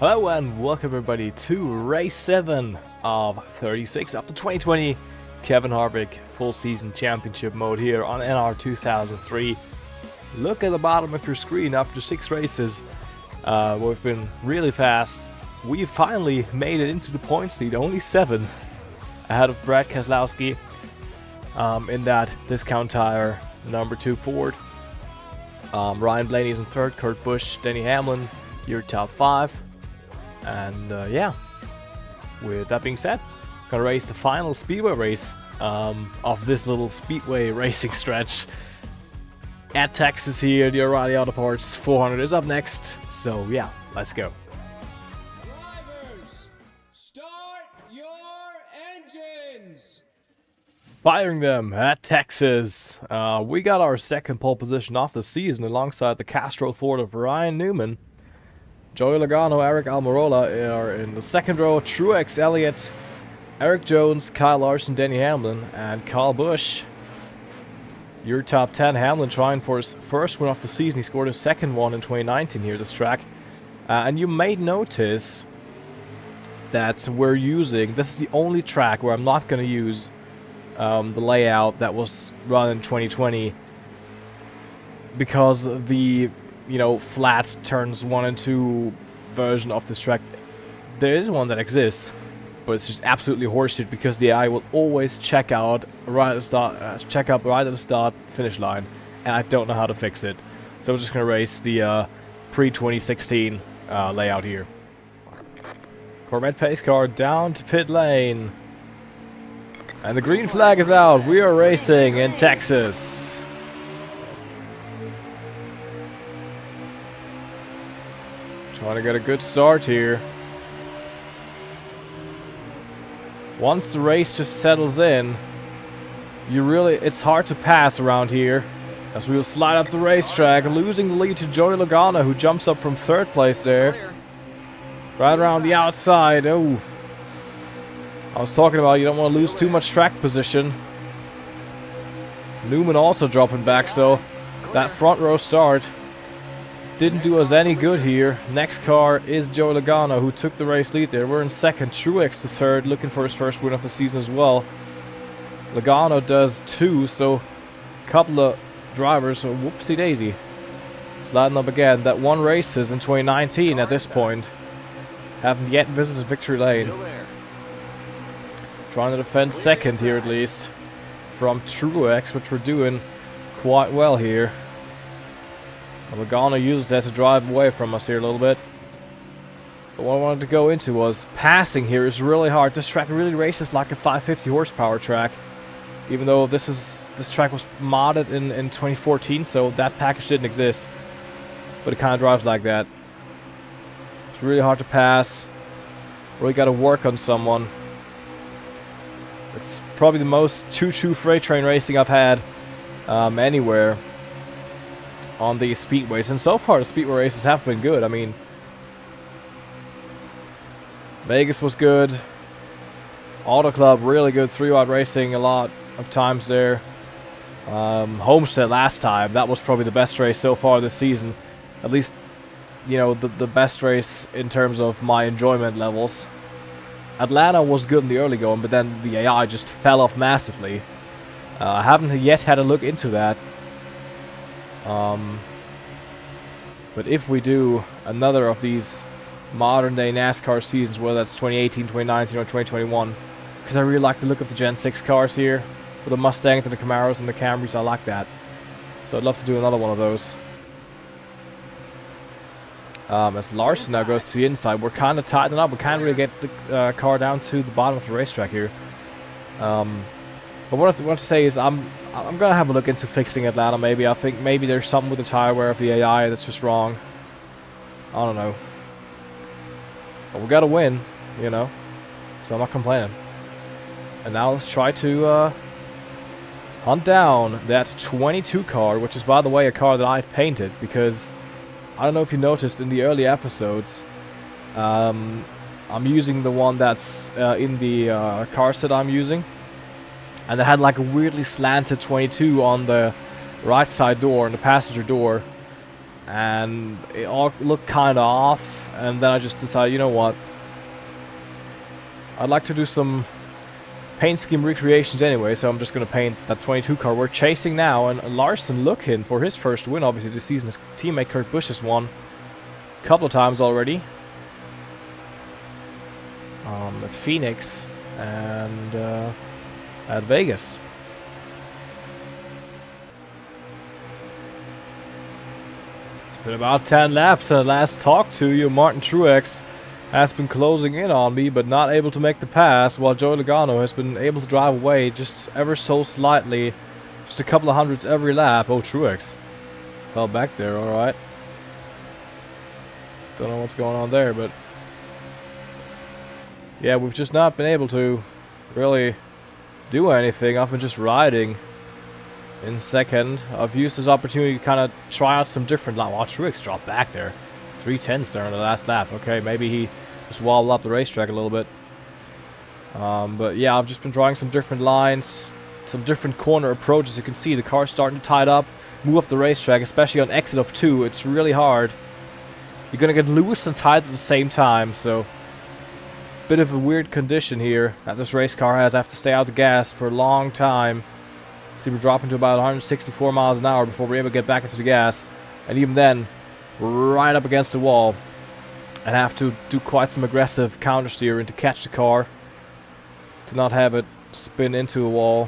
Hello and welcome everybody to race 7 of 36 up to 2020 Kevin Harvick full season championship mode here on NR2003. Look at the bottom of your screen. After 6 races, we've been really fast. We finally made it into the points lead, only 7 ahead of Brad Keselowski in that discount tire number 2 Ford. Ryan Blaney is in 3rd, Kurt Busch, Denny Hamlin, your top 5. And yeah, with that being said, gonna race the final speedway race of this little speedway racing stretch at Texas here. The O'Reilly Auto Parts 400 is up next, so yeah, let's go. Drivers, start your engines! Firing them at Texas. We got our 2nd pole position off the season alongside the Castrol Ford of Ryan Newman. Joey Logano, Eric Almirola are in the 2nd row. Truex Elliott, Eric Jones, Kyle Larson, Denny Hamlin, and Kyle Busch. Your top 10. Hamlin trying for his 1st win of the season. He scored his 2nd one in 2019 here at this track. And you may notice that we're using, this is the only track where I'm not going to use the layout that was run in 2020, because the flat turns 1 and 2 version of this track. There is one that exists, but it's just absolutely horseshit because the AI will always check out right at the start, finish line, and I don't know how to fix it. So we're just gonna race the pre-2016 layout here. Corvette pace car down to pit lane, and the green flag is out. We are racing in Texas. Trying to get a good start here. Once the race just settles in, it's hard to pass around here, as we will slide up the racetrack, losing the lead to Joey Logano, who jumps up from 3rd place there. Right around the outside. Oh, I was talking about you don't want to lose too much track position. Newman also dropping back, so that front row start didn't do us any good here. Next car is Joey Logano, who took the race lead there. We're in 2nd. Truex to 3rd, looking for his 1st win of the season as well. Logano does 2, so a couple of drivers, so whoopsie daisy. Sliding up again. That 1 races in 2019 at this point. Haven't yet visited victory lane. Trying to defend 2nd here at least from Truex, which we're doing quite well here. Logano uses that to drive away from us here a little bit. But what I wanted to go into was passing here is really hard. This track really races like a 550 horsepower track, even though this track was modded in 2014, so that package didn't exist. But it kind of drives like that. It's really hard to pass. Really got to work on someone. It's probably the most CHOO-CHOO freight train racing I've had anywhere on these speedways, and so far the speedway races have been good. I mean, Vegas was good, Auto Club really good, 3-wide racing a lot of times there. Homestead last time, that was probably the best race so far this season, at least the best race in terms of my enjoyment levels. Atlanta was good in the early going, but then the AI just fell off massively. I haven't yet had a look into that. But if we do another of these modern day NASCAR seasons, whether that's 2018, 2019, or 2021, because I really like the look of the Gen 6 cars here, with the Mustangs and the Camaros and the Camrys, I like that. So I'd love to do another one of those. As Larson now goes to the inside, we're kind of tightening up. We can't really get the car down to the bottom of the racetrack here. But what I want to say is I'm gonna have a look into fixing Atlanta. Maybe I think maybe there's something with the tire wear of the AI that's just wrong. I don't know. But we gotta win, so I'm not complaining. And now let's try to hunt down that 22 car, which is, by the way, a car that I painted, because I don't know if you noticed in the early episodes, I'm using the one that's in the car set I'm using. And it had like a weirdly slanted 22 on the right side door, on the passenger door. And it all looked kind of off. and then I just decided, you know what? I'd like to do some paint scheme recreations anyway, so I'm just going to paint that 22 car we're chasing now. And Larson looking for his first win, obviously, this season. His teammate Kurt Busch has won a couple of times already. At Phoenix and at Vegas. It's been about 10 laps. Last talk to you, Martin Truex has been closing in on me, but not able to make the pass, while Joey Logano has been able to drive away just ever so slightly, just a couple of hundredths every lap. Oh, Truex fell back there, alright. Don't know what's going on there, but yeah, we've just not been able to really do anything. I've been just riding in second. I've used this opportunity to kind of try out some different lap. Wow, Truex dropped back there. 3/10 there on the last lap. Okay, maybe he just wobbled up the racetrack a little bit. But yeah, I've just been trying some different lines, some different corner approaches. You can see the car's starting to tie it up, move up the racetrack, especially on exit of 2. It's really hard. You're going to get loose and tight at the same time, so bit of a weird condition here that this race car has. I have to stay out the gas for a long time. See, we're dropping to about 164 miles an hour before we're able to get back into the gas, and even then, we're right up against the wall and have to do quite some aggressive counter steering to catch the car, to not have it spin into a wall.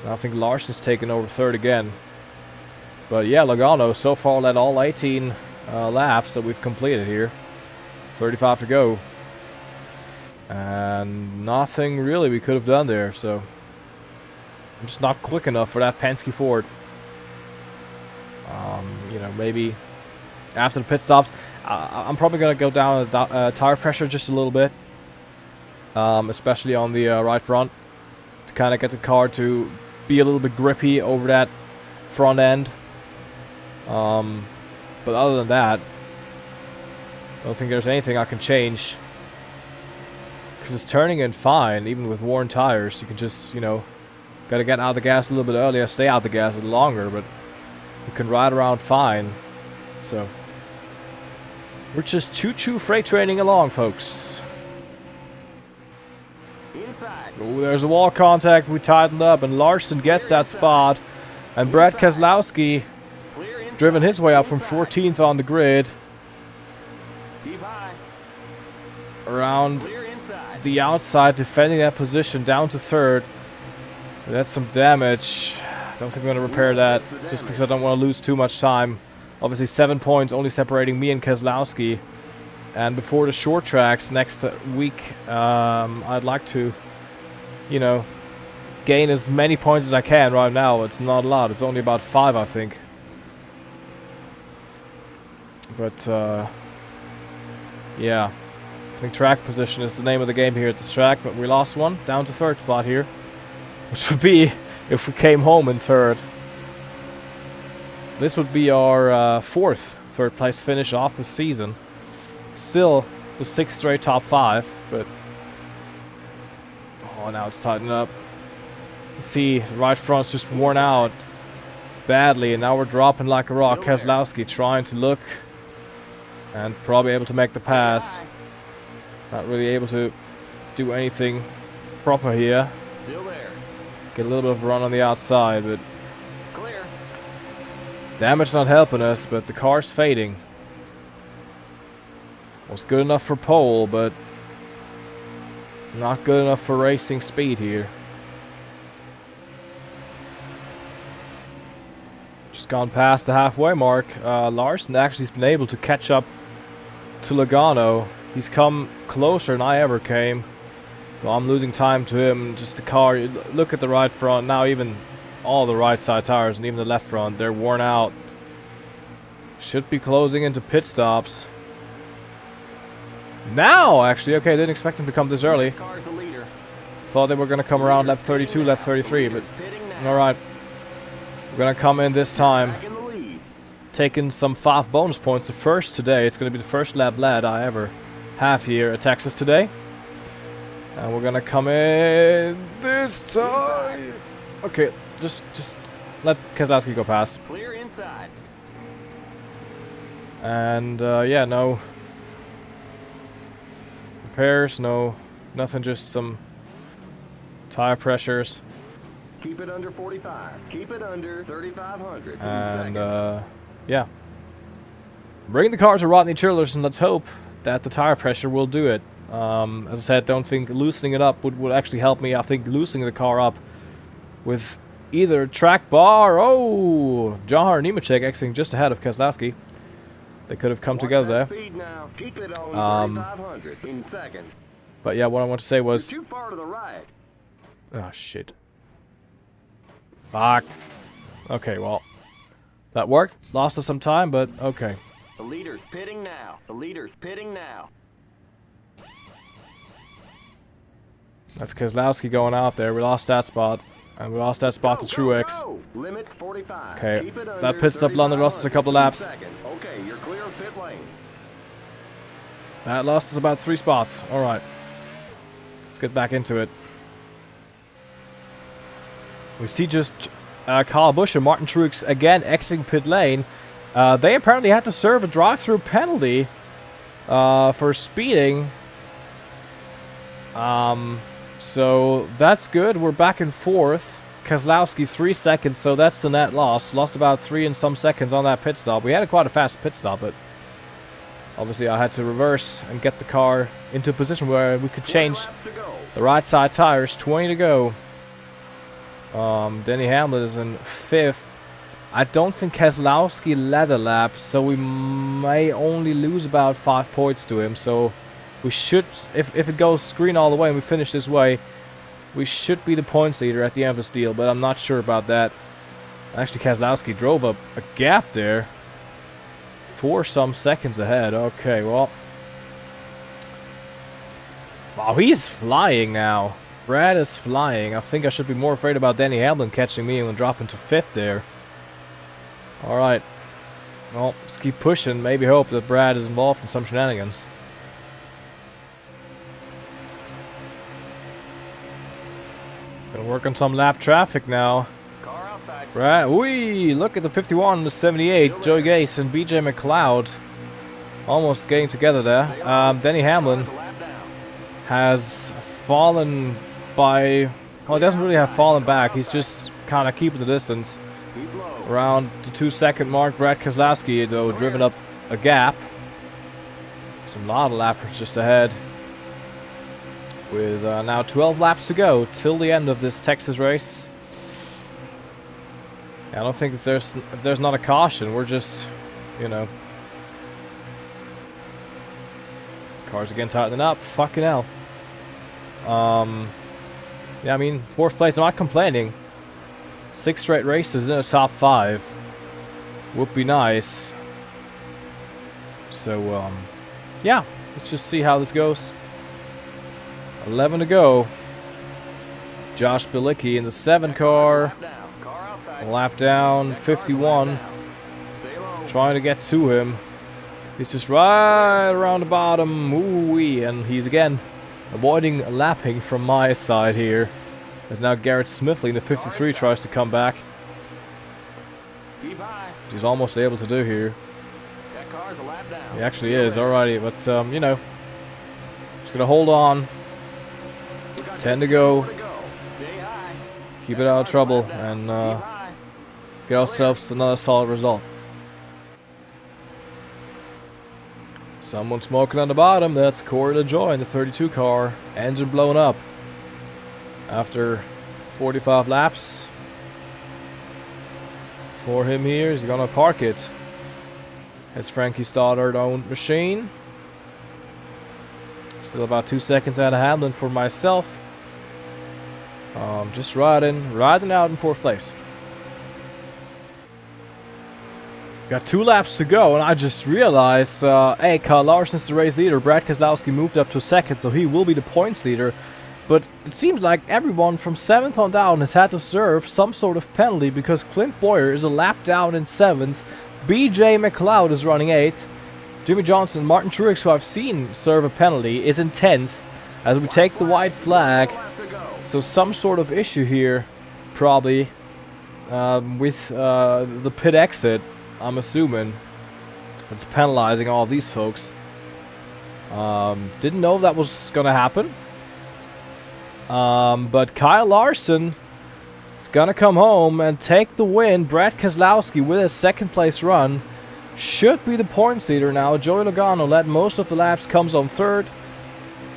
And I think Larson's taken over third again. But yeah, Logano so far led all 18 laps that we've completed here. 35 to go. And nothing really we could have done there, so I'm just not quick enough for that Penske Ford. You know, maybe after the pit stops, I'm probably going to go down tire pressure just a little bit, especially on the right front, to kind of get the car to be a little bit grippy over that front end. But other than that, I don't think there's anything I can change. Because it's turning in fine, even with worn tires. You can just, you know, got to get out of the gas a little bit earlier, stay out of the gas a little longer, but you can ride around fine. So, we're just choo-choo freight training along, folks. Oh, there's a wall contact. We tightened up, and Larson gets that spot. And Brad Keselowski, driven his way up from 14th on the grid, around the outside, defending that position down to third. That's some damage. I don't think we're going to repair that, just because I don't want to lose too much time. Obviously 7 points only separating me and Keselowski. And before the short tracks next week, I'd like to, you know, gain as many points as I can. Right now it's not a lot, it's only about 5, I think. But yeah, I think track position is the name of the game here at this track, but we lost one, down to third spot here, which would be if we came home in third. This would be our third place finish off the season. Still the 6th straight top 5, but oh, now it's tightened up. You see, the right front's just worn out badly, and now we're dropping like a rock. Keselowski trying to look and probably able to make the pass. Not really able to do anything proper here. Get a little bit of a run on the outside, but damage not helping us, but the car's fading. Was good enough for pole, but not good enough for racing speed here. Just gone past the halfway mark. Larson actually has been able to catch up to Logano. He's come closer than I ever came. So I'm losing time to him. Just the car, look at the right front. Now even all the right side tires and even the left front, they're worn out. Should be closing into pit stops. Now, actually, okay, didn't expect him to come this early. Thought they were going to come around lap 32, lap 33, but alright. We're going to come in this time. Taking some 5 bonus points. The first today. It's going to be the first lap led I ever have here at Texas today. And we're going to come in this time. Okay, just let Keselowski go past. Clear inside. And yeah, no repairs, no, nothing, just some tire pressures. Keep it under 45. Keep it under 3,500. And yeah, bring the car to Rodney Churlers, and let's hope that the tire pressure will do it. As I said, don't think loosening it up would actually help me. I think loosening the car up with either track bar. Oh, Johar Nemechek exiting just ahead of Keselowski. They could have come together there. Keep it on 3,500 in seconds. But yeah, what I want to say was... You're too far to the right. Oh, shit. Fuck. Okay, well, that worked. Lost us some time, but okay. The leader's pitting now. The leader's pitting now. That's Keselowski going out there. We lost that spot. And we lost that spot to Truex. Limit 45. Okay, that pit stop London lost us a couple of laps. Okay, you're clear of pit lane. That lost us about 3 spots. Alright. Let's get back into it. We see just Kyle Busch and Martin Truex again exiting pit lane. They apparently had to serve a drive-through penalty for speeding. So that's good. We're back and forth. Keselowski 3 seconds, so that's the net loss. Lost about 3 and some seconds on that pit stop. We had quite a fast pit stop, but obviously I had to reverse and get the car into a position where we could change the right side tires. 20 to go. Denny Hamlin is in 5th. I don't think Keselowski led a lap, so we may only lose about 5 points to him. So we should, if it goes green all the way and we finish this way, we should be the points leader at the end of this deal, but I'm not sure about that. Actually, Keselowski drove up a gap there. 4 some seconds ahead. Okay, well. Wow, he's flying now. Brad is flying. I think I should be more afraid about Denny Hamlin catching me and dropping to 5th there. Alright. Well, let's keep pushing. Maybe hope that Brad is involved in some shenanigans. Gonna work on some lap traffic now. Brad, wee! Look at the 51 and the 78. Joey Gase and BJ McLeod almost getting together there. Denny Hamlin has fallen by... Well, he doesn't really have fallen back. He's just kind of keeping the distance. Around the 2-second mark, Brad Keselowski, though, driven up a gap. Some lot of lappers just ahead. With now 12 laps to go till the end of this Texas race. I don't think if there's not a caution, we're just, you know. Cars again tightening up. Fucking hell. Yeah, I mean, 4th place. I'm not complaining. 6 straight races in the top 5 would be nice. So, yeah, let's just see how this goes. 11 to go. Josh Bilicki in the 7 car. A lap down, 51. Trying to get to him. He's just right around the bottom. Ooh-wee. And he's again avoiding lapping from my side here. As now Garrett Smithley in the 53 tries to come back. He's almost able to do here. He actually is. Alrighty, but you know, just gonna hold on. 10 to go. Keep it out of trouble and get ourselves another solid result. Someone smoking on the bottom. That's Corey LaJoie in the 32 car. Engine blown up. After 45 laps for him here, he's gonna park it. Has Frankie Stoddard owned machine. Still about 2 seconds out of Hamlin for myself. Just riding out in 4th place. Got 2 laps to go, and I just realized, hey, Kyle Larson's the race leader. Brad Keselowski moved up to 2nd, so he will be the points leader. But it seems like everyone from 7th on down has had to serve some sort of penalty because Clint Boyer is a lap down in 7th. BJ McLeod is running 8th. Jimmy Johnson, Martin Truex, who I've seen serve a penalty, is in 10th as we take the white flag. So some sort of issue here, probably, with the pit exit, I'm assuming. It's penalizing all these folks. Didn't know that was gonna happen. But Kyle Larson is gonna come home and take the win. Brad Keselowski with his second place run should be the points leader now. Joey Logano led most of the laps, comes on third.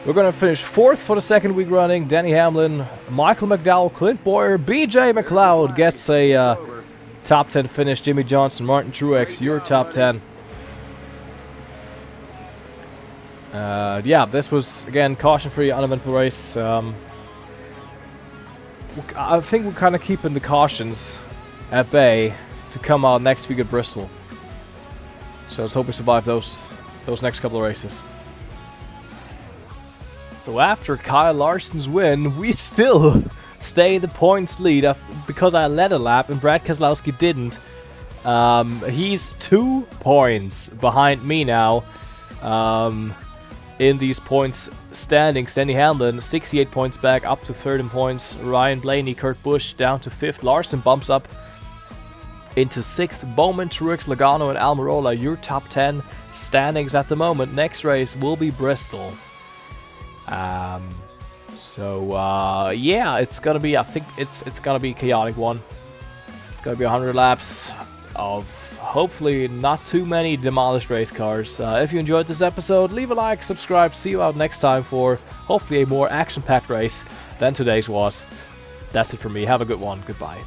We're gonna finish fourth for the second week running. Denny Hamlin, Michael McDowell, Clint Boyer, BJ McLeod gets a top 10 finish. Jimmy Johnson, Martin Truex, your top 10. Yeah, this was, again, caution-free, uneventful race. I think we're kind of keeping the cautions at bay to come out next week at Bristol. So let's hope we survive those next couple of races. So after Kyle Larson's win, we still stay in the points lead because I led a lap and Brad Keselowski didn't. He's 2 points behind me now. In these points standings, Denny Hamlin 68 points back, up to 13 points. Ryan Blaney, Kurt Busch down to 5th. Larson bumps up into 6th. Bowman, Truex, Logano, and Almirola, your top 10 standings at the moment. Next race will be Bristol. Yeah, it's gonna be, I think it's gonna be a chaotic one. It's gonna be 100 laps of hopefully not too many demolished race cars. If you enjoyed this episode, leave a like, subscribe. See you out next time for hopefully a more action-packed race than today's was. That's it for me. Have a good one. Goodbye.